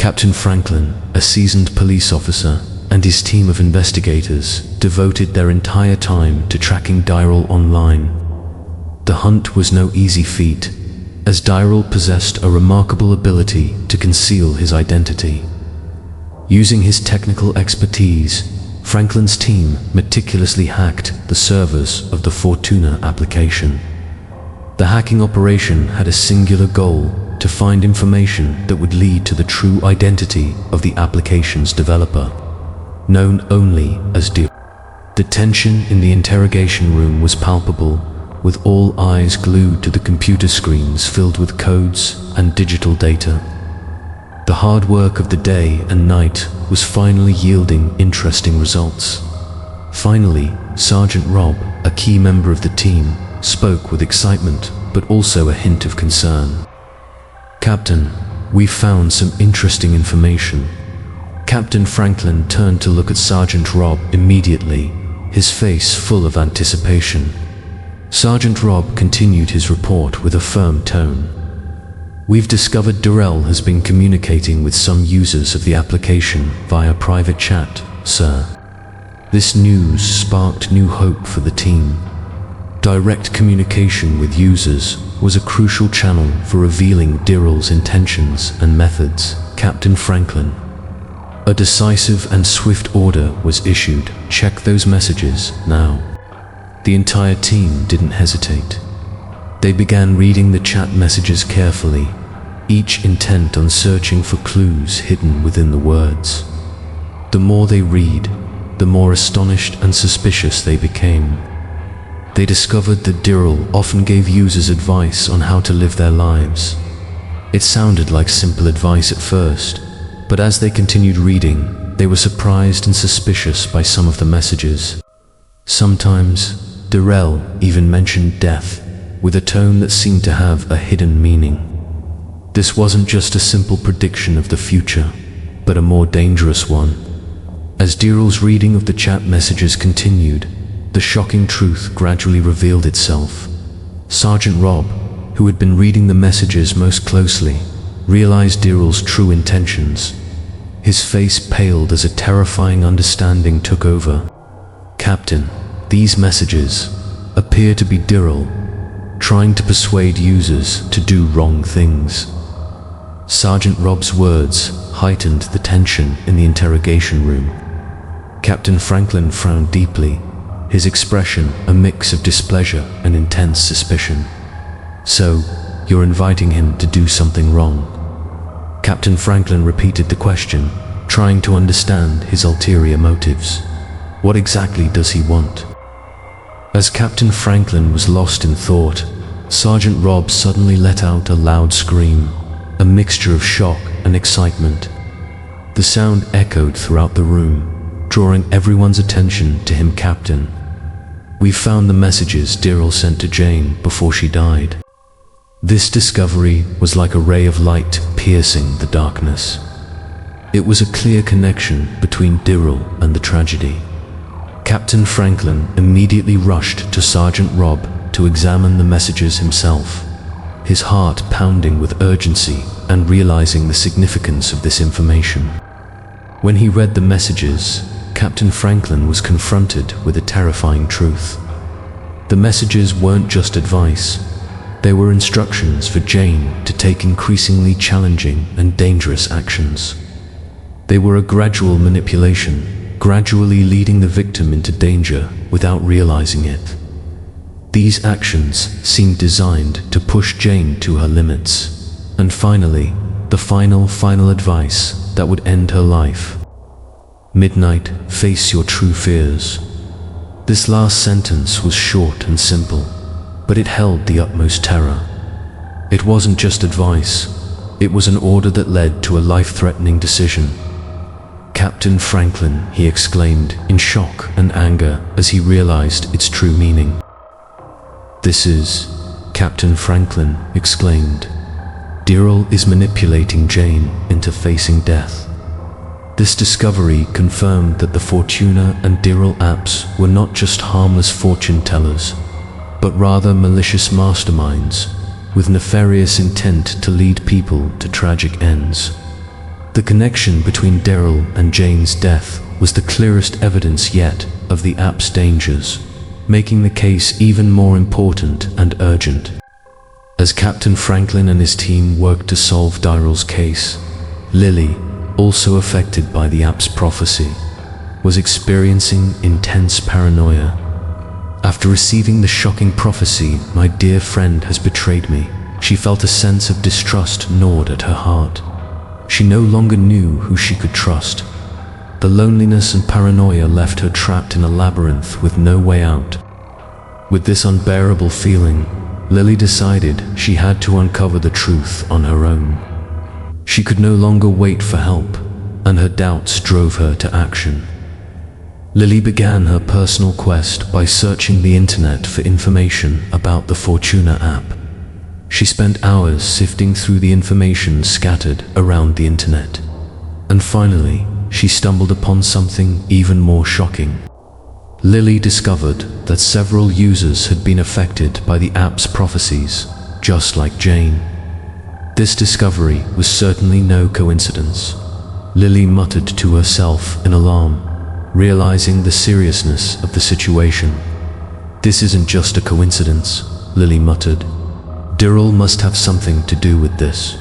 Captain Franklin, a seasoned police officer, and his team of investigators devoted their entire time to tracking Dearil online. The hunt was no easy feat, as Dearil possessed a remarkable ability to conceal his identity. Using his technical expertise, Franklin's team meticulously hacked the servers of the Fortuna application. The hacking operation had a singular goal: to find information that would lead to the true identity of the application's developer, known only as Dearil. The tension in the interrogation room was palpable, with all eyes glued to the computer screens filled with codes and digital data. The hard work of the day and night was finally yielding interesting results. Finally, Sergeant Rob, a key member of the team, spoke with excitement but also a hint of concern. "Captain, we found some interesting information." Captain Franklin turned to look at Sergeant Rob immediately, his face full of anticipation. Sergeant Rob continued his report with a firm tone. "We've discovered Dearil has been communicating with some users of the application via private chat, sir." This news sparked new hope for the team. Direct communication with users was a crucial channel for revealing Dearil's intentions and methods, Captain Franklin. A decisive and swift order was issued: check those messages now. The entire team didn't hesitate. They began reading the chat messages carefully, each intent on searching for clues hidden within the words. The more they read, the more astonished and suspicious they became. They discovered that Dearil often gave users advice on how to live their lives. It sounded like simple advice at first, but as they continued reading, they were surprised and suspicious by some of the messages. Sometimes, Dearil even mentioned death, with a tone that seemed to have a hidden meaning. This wasn't just a simple prediction of the future, but a more dangerous one. As Dearil's reading of the chat messages continued, the shocking truth gradually revealed itself. Sergeant Rob, who had been reading the messages most closely, realized Dearil's true intentions. His face paled as a terrifying understanding took over. "Captain, these messages appear to be Dearil trying to persuade users to do wrong things." Sergeant Rob's words heightened the tension in the interrogation room. Captain Franklin frowned deeply, his expression a mix of displeasure and intense suspicion. "So, you're inviting him to do something wrong?" Captain Franklin repeated the question, trying to understand his ulterior motives. What exactly does he want? As Captain Franklin was lost in thought, Sergeant Rob suddenly let out a loud scream, a mixture of shock and excitement. The sound echoed throughout the room, drawing everyone's attention to him. "Captain, we've found the messages Dearil sent to Jane before she died." This discovery was like a ray of light piercing the darkness. It was a clear connection between Dearil and the tragedy. Captain Franklin immediately rushed to Sergeant Rob to examine the messages himself, his heart pounding with urgency and realizing the significance of this information. When he read the messages, Captain Franklin was confronted with a terrifying truth. The messages weren't just advice. They were instructions for Jane to take increasingly challenging and dangerous actions. They were a gradual manipulation, gradually leading the victim into danger without realizing it. These actions seemed designed to push Jane to her limits, and finally, the final advice that would end her life. "Midnight, face your true fears." This last sentence was short and simple, but it held the utmost terror. It wasn't just advice, it was an order that led to a life-threatening decision. "Captain Franklin," he exclaimed in shock and anger as he realized its true meaning. "This is..." Captain Franklin exclaimed. "Dearil is manipulating Jane into facing death." This discovery confirmed that the Fortuna and Dearil apps were not just harmless fortune tellers, but rather malicious masterminds with nefarious intent to lead people to tragic ends. The connection between Dearil and Jane's death was the clearest evidence yet of the app's dangers, making the case even more important and urgent. As Captain Franklin and his team worked to solve Dearil's case, Lily, also affected by the app's prophecy, was experiencing intense paranoia. After receiving the shocking prophecy, "My dear friend has betrayed me," she felt a sense of distrust gnawed at her heart. She no longer knew who she could trust. The loneliness and paranoia left her trapped in a labyrinth with no way out. With this unbearable feeling, Lily decided she had to uncover the truth on her own. She could no longer wait for help, and her doubts drove her to action. Lily began her personal quest by searching the internet for information about the Fortuna app. She spent hours sifting through the information scattered around the internet, and finally, she stumbled upon something even more shocking. Lily discovered that several users had been affected by the app's prophecies, just like Jane. This discovery was certainly no coincidence. Lily muttered to herself in alarm, realizing the seriousness of the situation. "This isn't just a coincidence," Lily muttered. "Dearil must have something to do with this."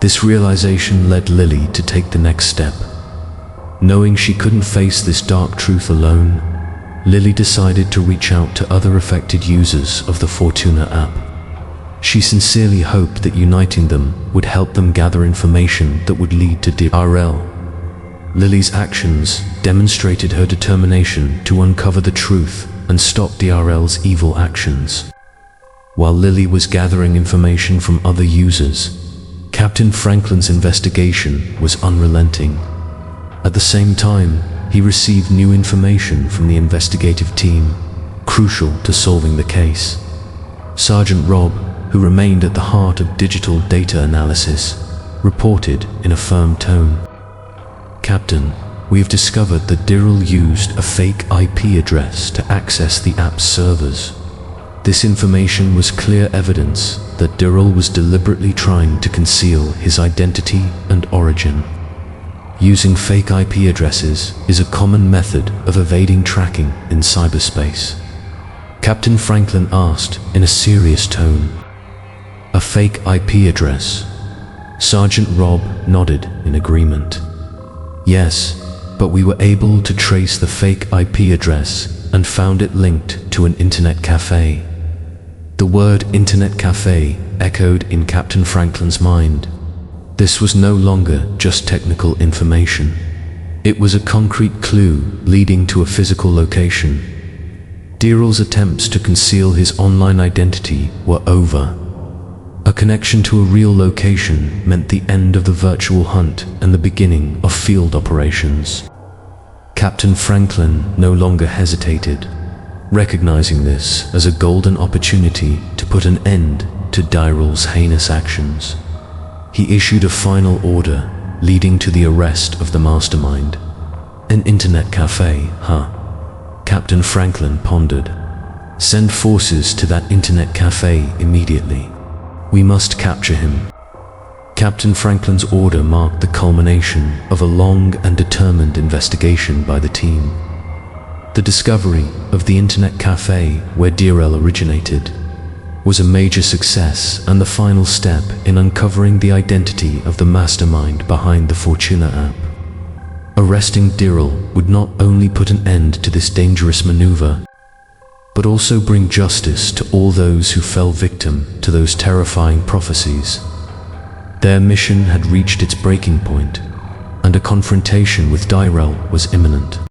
This realization led Lily to take the next step. Knowing she couldn't face this dark truth alone, Lily decided to reach out to other affected users of the Fortuna app. She sincerely hoped that uniting them would help them gather information that would lead to Dearil. Lily's actions demonstrated her determination to uncover the truth and stop Dearil's evil actions. While Lily was gathering information from other users, Captain Franklin's investigation was unrelenting. At the same time, he received new information from the investigative team, crucial to solving the case. Sergeant Rob, who remained at the heart of digital data analysis, reported in a firm tone, "Captain, we have discovered that Dearil used a fake IP address to access the app's servers. This information was clear evidence that Dearil was deliberately trying to conceal his identity and origin. Using fake IP addresses is a common method of evading tracking in cyberspace." Captain Franklin asked in a serious tone, "A fake IP address?" Sergeant Rob nodded in agreement. "Yes, but we were able to trace the fake IP address and found it linked to an internet café." The word internet café echoed in Captain Franklin's mind. This was no longer just technical information. It was a concrete clue leading to a physical location. Dearil's attempts to conceal his online identity were over. A connection to a real location meant the end of the virtual hunt and the beginning of field operations. Captain Franklin no longer hesitated, recognizing this as a golden opportunity to put an end to Dearil's heinous actions. He issued a final order leading to the arrest of the Mastermind. "An internet cafe, huh?" Captain Franklin pondered. "Send forces to that internet cafe immediately. We must capture him." Captain Franklin's order marked the culmination of a long and determined investigation by the team. The discovery of the internet cafe where Dearil originated was a major success and the final step in uncovering the identity of the mastermind behind the Fortuna app. Arresting Dearil would not only put an end to this dangerous maneuver, but also bring justice to all those who fell victim to those terrifying prophecies. Their mission had reached its breaking point, and a confrontation with Dearil was imminent.